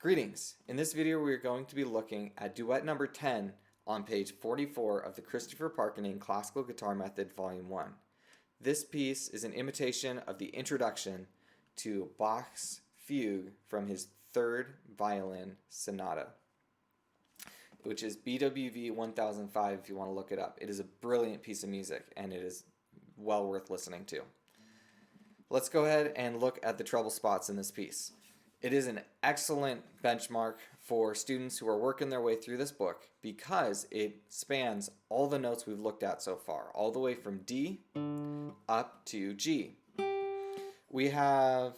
Greetings! In this video we are going to be looking at Duet number 10 on page 44 of the Christopher Parkening Classical Guitar Method Volume 1. This piece is an imitation of the introduction to Bach's Fugue from his third violin sonata, which is BWV 1005 if you want to look it up. It is a brilliant piece of music and it is well worth listening to. Let's go ahead and look at the treble spots in this piece. It is an excellent benchmark for students who are working their way through this book because it spans all the notes we've looked at so far, all the way from D up to G. We have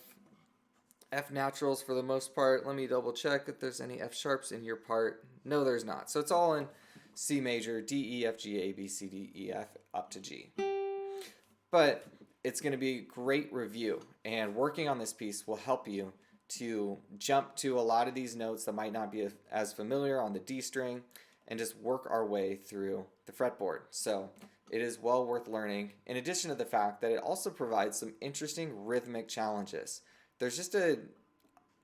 F naturals for the most part. Let me double check if there's any F sharps in your part. No, there's not. So it's all in C major, D, E, F, G, A, B, C, D, E, F, up to G. But it's going to be a great review, and working on this piece will help you to jump to a lot of these notes that might not be as familiar on the D string and just work our way through the fretboard. So it is well worth learning, in addition to the fact that it also provides some interesting rhythmic challenges. There's just an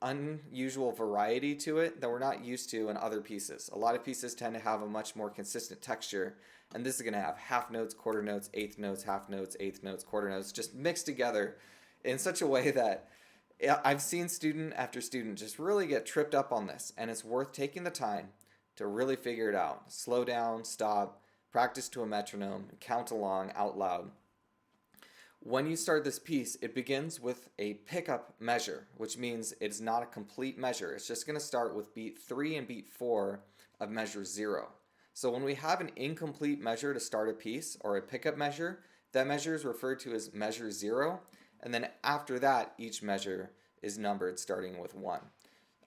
unusual variety to it that we're not used to in other pieces. A lot of pieces tend to have a much more consistent texture, and this is going to have half notes, quarter notes, eighth notes, half notes, eighth notes, quarter notes, just mixed together in such a way that I've seen student after student just really get tripped up on this, and it's worth taking the time to really figure it out. Slow down, stop, practice to a metronome, count along out loud. When you start this piece, it begins with a pickup measure, which means it's not a complete measure. It's just going to start with beat 3 and beat 4 of measure 0. So when we have an incomplete measure to start a piece, or a pickup measure, that measure is referred to as measure 0. And then after that, each measure is numbered starting with 1.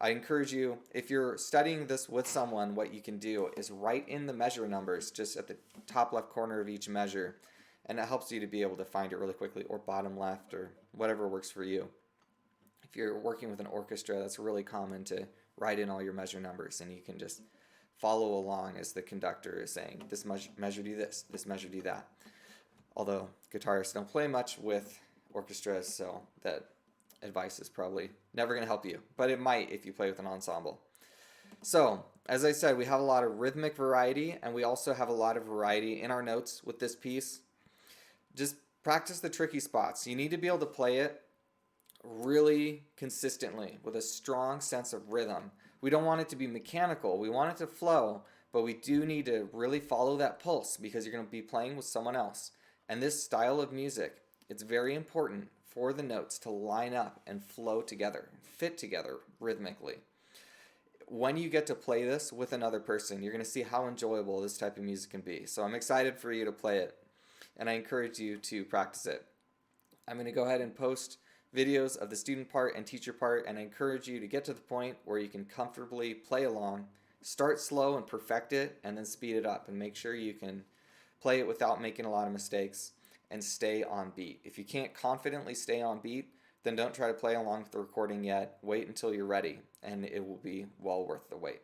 I encourage you, if you're studying this with someone, what you can do is write in the measure numbers just at the top left corner of each measure, and it helps you to be able to find it really quickly, or bottom left, or whatever works for you. If you're working with an orchestra, that's really common to write in all your measure numbers, and you can just follow along as the conductor is saying, this measure do this measure do that. Although guitarists don't play much with orchestras, so that advice is probably never going to help you, but it might if you play with an ensemble. So, as I said, we have a lot of rhythmic variety, and we also have a lot of variety in our notes with this piece. Just practice the tricky spots. You need to be able to play it really consistently with a strong sense of rhythm. We don't want it to be mechanical. We want it to flow, but we do need to really follow that pulse because you're going to be playing with someone else. And this style of music, it's very important for the notes to line up and flow together, fit together rhythmically. When you get to play this with another person, you're going to see how enjoyable this type of music can be. So I'm excited for you to play it, and I encourage you to practice it. I'm going to go ahead and post videos of the student part and teacher part, and I encourage you to get to the point where you can comfortably play along. Start slow and perfect it, and then speed it up, and make sure you can play it without making a lot of mistakes, and stay on beat. If you can't confidently stay on beat, then don't try to play along with the recording yet. Wait until you're ready, and it will be well worth the wait.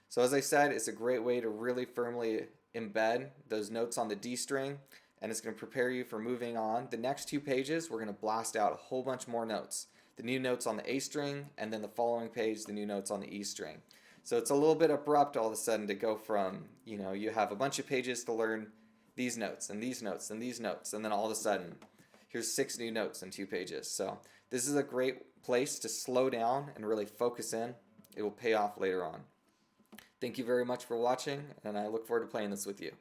So as I said, it's a great way to really firmly embed those notes on the D string, and it's going to prepare you for moving on. The next 2 pages, we're going to blast out a whole bunch more notes. The new notes on the A string, and then the following page, the new notes on the E string. So it's a little bit abrupt all of a sudden to go from, you have a bunch of pages to learn these notes and these notes and these notes, and then all of a sudden here's 6 new notes in 2 pages. So this is a great place to slow down and really focus in. It will pay off later on. Thank you very much for watching, and I look forward to playing this with you.